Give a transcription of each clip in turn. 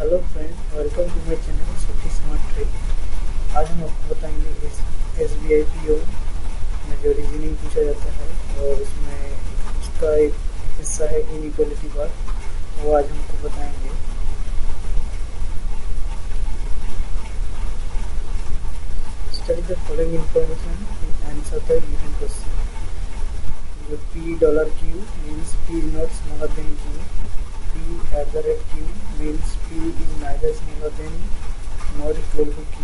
Hello friend, welcome to my channel Sakhi smart trick. आज हम आपको बताएंगे SBI PO में जो रीजनिंग पूछा जाता है और उसमें उसका एक हिस्सा है इनइक्वालिटी पार्ट, वो आज हमको बताएंगे। Study the following information and answer the given question. जो $Q means P is not smaller than Q. P@Q means P is neither smaller than nor equal to Q.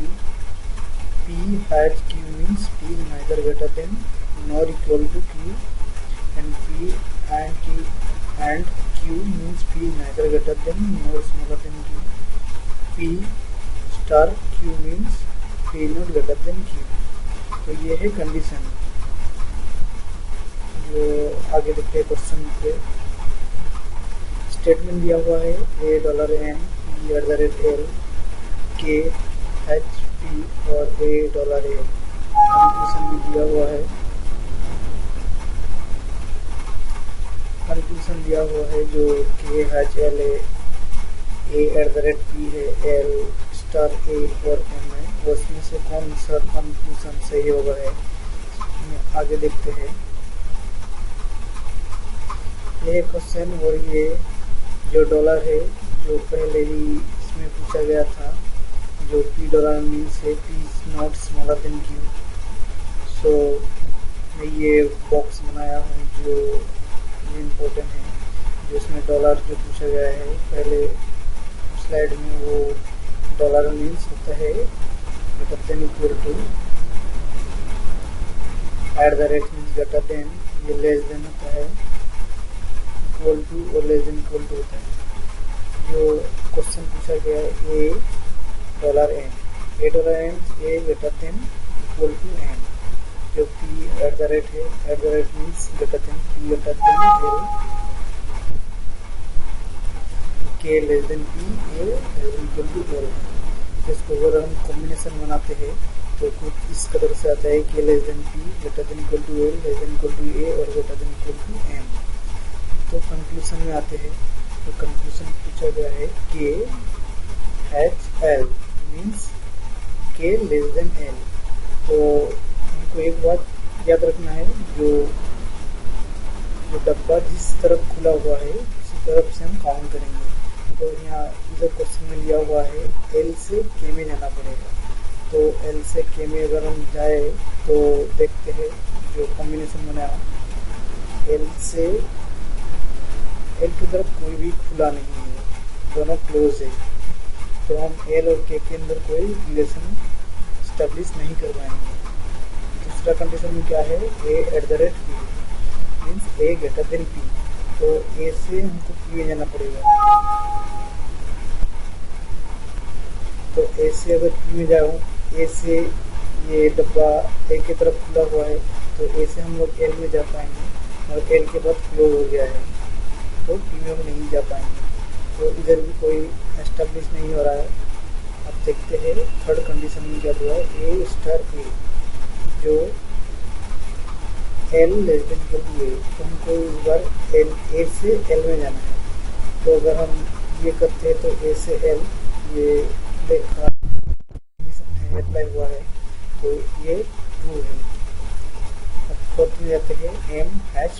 P#Q means P is neither greater than nor equal to Q. And Q means P is neither greater than nor smaller than Q. P*Q means P is not greater than Q. तो ये है condition. जो आगे देखते हैं question पे statement दिया हुआ है $N P@L K#P और $A कंक्लूजन भी दिया हुआ है। कंक्लूजन दिया हुआ है जो K#L है, A@P है, L*A और M है। उसमें से कौन सा कंक्लूजन सही होगा है आगे देखते हैं। ये क्वेश्चन और ये जो डॉलर है जो पहले ही इसमें पूछा गया था, जो $P मीन्स है P is not smaller than Q। सो मैं ये बॉक्स बनाया हूँ जो इम्पोर्टेंट है, जो इसमें डॉलर जो पूछा गया है पहले स्लाइड में, वो डॉलर मीन्स होता है greater than equal to, @ means greater than, ये लेस देन होता है, इक्वल टू और लेस देन इक्वल टू होता है। जो क्वेश्चन पूछा गया है $N A greater than equal to N, जो P@ है, @ means greater than P greater than L, K less than P, A less than equal to L। इसको अगर हम कॉम्बिनेशन बनाते हैं तो कुछ इस कदर से आता है K less than P greater than equal to L less than equal to A और greater than equal to M। तो कंक्लूजन में आते हैं। तो कंक्लूजन पूछा गया है K#L means K less than L। तो हमको एक बात याद रखना है, जो डब्बा जिस तरफ खुला हुआ है उसी तरफ से हम काउंट करेंगे। तो यहाँ इधर क्वेश्चन में लिया हुआ है L से K में जाना पड़ेगा। तो L से K में अगर हम जाए तो देखते हैं जो कॉम्बिनेशन बनाया, L से L की तरफ कोई भी खुला नहीं है, दोनों क्लोज है। तो हम L और K के अंदर कोई रिलेशन स्टेब्लिश नहीं कर पाएंगे। दूसरा कंडीशन में क्या है, A@P means A greater than P। तो A से हमको P में जाना पड़ेगा। तो A से अगर P में जाऊँ, A से ये डब्बा A की तरफ खुला हुआ है, तो A से हम लोग L में जा पाएंगे और L के बाद क्लोज हो गया है तो P में नहीं जा पाएंगे। तो इधर भी कोई एस्टेब्लिश नहीं हो रहा है। अब देखते हैं थर्ड कंडीशन में क्या हुआ है, A*A जो L less than equal to A। तो हमको इस बार A से L में जाना है। तो अगर हम ये करते हैं तो A से L ये कंडीशन है अप्लाई हुआ है, तो ये ट्रू है। अब फोर्थ में जाते हैं M#P।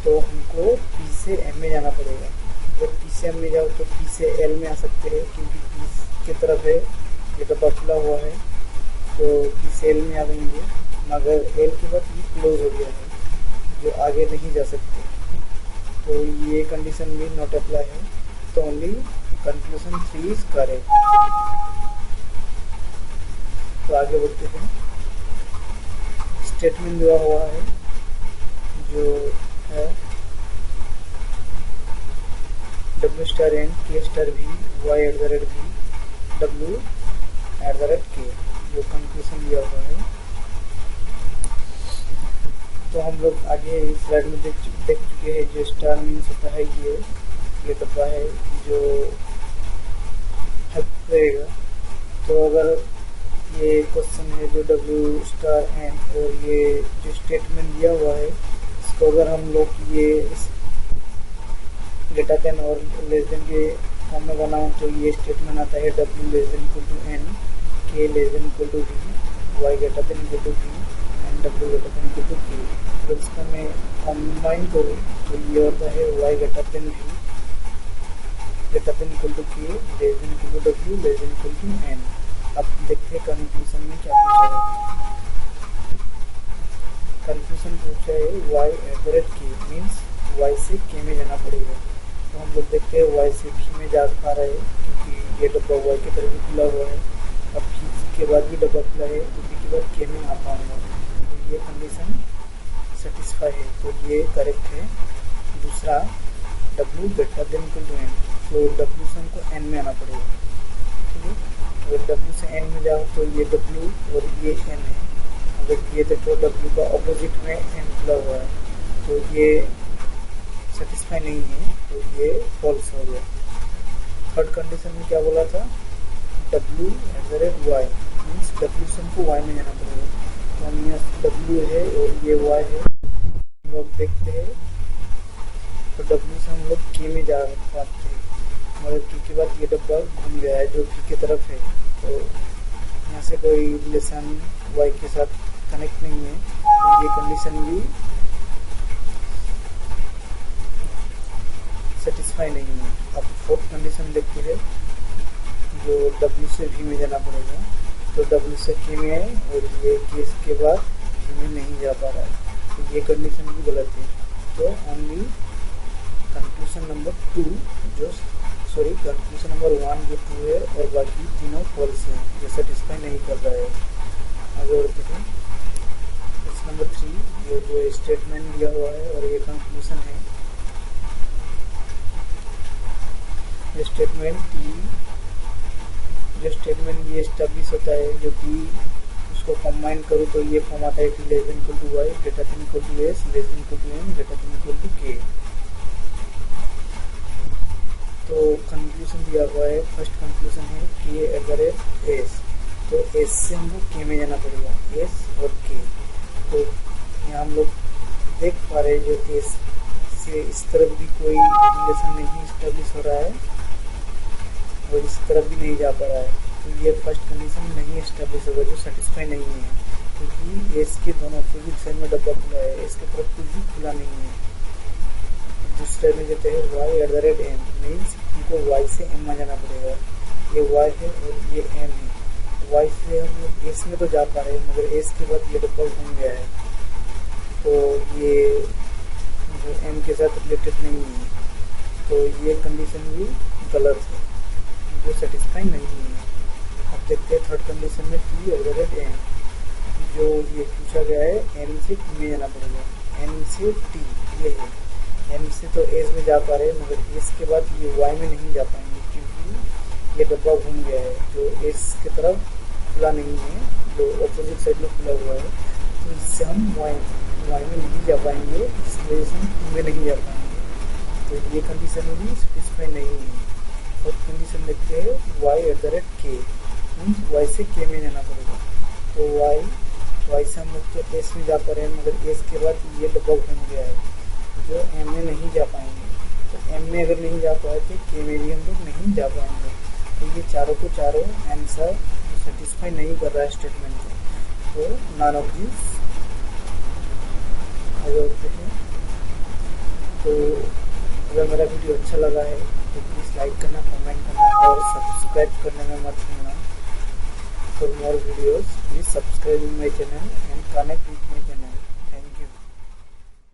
तो हमको P से M में जाना पड़ेगा। अगर P से M में जाओ तो P से L में आ सकते हैं, क्योंकि P की तरफ है ये डब्बा खुला हुआ है, तो P से L में आ जाएंगे। मगर L के बाद ये क्लोज हो गया है, जो आगे नहीं जा सकते। तो ये कंडीशन भी नॉट अप्लाई है। तो ओनली कंक्लूजन 3 इज करेक्ट। तो आगे बढ़ते हैं। स्टेटमेंट दिया हुआ है जो है W*N K*V Y@V W@K, जो कंक्लूजन दिया हुआ है। तो हम लोग आगे इस स्लाइड में देख चुके हैं। जो स्टार मीन्स होता है ये डब्बा है जो हेल्प करेगा। तो अगर ये क्वेश्चन है जो W*N और ये जो स्टेटमेंट दिया हुआ है, इसको अगर हम लोग ये ग्रेटर देन और लेस देन के फॉर्म में बनाऊँ तो ये स्टेटमेंट आता है w less than equal to n, k less than equal to v, y greater than equal to v and w greater than equal to k। तो इसका मैं कंबाइन करूँ तो ये होता है y greater than v greater than equal to k less than equal to w less than equal to n। अब देखते हैं कंक्लूजन में क्या पूछा है। कंक्लूजन पूछा है y eight the rate k means y से k में जाना पड़ेगा। तो हम लोग देखते हैं y से v में जा पा रहे हैं क्योंकि ये डब्बा y की तरफ भी खुला हुआ है। अब v के बाद भी डब्बा खुला है तो v के बाद k में आ पाऊंगा, तो ये कंडीशन सेटिस्फाई है, तो ये करेक्ट है। दूसरा w greater than equal to n, तो w से हमको n में आना पड़ेगा। ठीक है, अगर w से n में जाओ तो ये w और ये n है। अगर ये देखो w का ऑपोजिट में n खुला हुआ है तो ये सेटिस्फाई नहीं है, तो ये फॉल्स हो गया। थर्ड कंडीशन में क्या बोला था, w eight the rate y means w से हमको y में जाना पड़ेगा। तो हम यहाँ w है और ये y है, हम लोग देखते हैं तो w से हम लोग k में जा पाते हैं, मगर k के बाद ये डब्बा घूम गया है जो k की तरफ है, तो यहाँ से कोई रिलेशन y के साथ कनेक्ट नहीं है, तो ये कंडीशन भी सेटिस्फाई नहीं है। अब फोर्थ कंडीशन देखते हैं जो w से v में जाना पड़ेगा, तो w से k में है और ये केस के बाद v में नहीं जा पा रहा है, तो ये कंडीशन भी गलत है। तो ओनली कंक्लूजन नंबर 2 जो कंक्लूजन नंबर 1 जो 2 है और बाकी तीनों फॉल्स है, जो सेटिस्फाई नहीं कर रहा है। आगे बढ़ते हैं, क्वेश्चन नंबर 3 ये जो स्टेटमेंट दिया हुआ है और ये कंक्लूजन है। ये स्टेटमेंट ये एस्टेब्लिश होता है जो कि उसको कंबाइन करूँ तो ये फॉर्म आता है कि less than equal to y greater than equal to s less than equal to n greater than equal to k। तो कंक्लूजन दिया हुआ है, फर्स्ट कंक्लूजन है k at the rate s, तो s से हमको k में जाना पड़ेगा, s और k। तो यहाँ हम लोग देख पा रहे हैं जो s से इस तरफ भी कोई रिलेशन नहीं इस्टेब्लिश हो रहा है और इस तरफ भी नहीं जा पा रहा है, तो ये फर्स्ट कंडीशन नहीं एस्टेब्लिश होगा, जो सेटिस्फाई नहीं है, क्योंकि एस के दोनों अपोजिट साइड में डब्बा खुला है, इसके तरफ कुछ भी खुला नहीं है। दूसरे में देते हैं y eight the rate m means इनको y से m में जाना पड़ेगा, ये y है और ये m है। y से हम लोग s में तो जा पा रहे हैं मगर s के बाद ये डब्बा घूम गया है, तो ये जो m के साथ रिलेटेड नहीं है, तो ये कंडीशन भी गलत है, जो सेटिस्फाई नहीं है। अब देखते हैं थर्ड कंडीशन में t eight the rate n, जो ये पूछा गया है n से t में जाना पड़ेगा, n से t ये है, m से तो s में जा पा रहे हैं मगर s के बाद ये y में नहीं जा पाएंगे क्योंकि ये डब्बा घूम गया है, जो s की तरफ खुला नहीं है, जो अपोजिट साइड में खुला हुआ है, तो इससे हम y में नहीं जा पाएंगे, जिस वजह से हम t में नहीं जा पाएंगे, तो ये कंडीशन भी सेटिस्फाई नहीं है। और कंडीशन देखते हैं y eight the rate k means y से k में जाना पड़ेगा, तो y से हम लोग तो s में जा पा रहे हैं मगर s के बाद ये डब्बा घूम गया है, जो m में नहीं जा पाएंगे, तो m में अगर नहीं जा पाए तो k में भी हम लोग नहीं जा पाएंगे, तो ये चारों को चारों आंसर सेटिस्फाई नहीं कर रहा है स्टेटमेंट को, तो नॉन ऑफ दिस। आगे बढ़ते हैं, तो अगर मेरा वीडियो अच्छा लगा है तो प्लीज़ लाइक करना, कमेंट करना और सब्सक्राइब करने में मत भूलना। For more videos please subscribe my channel and connect with my channel.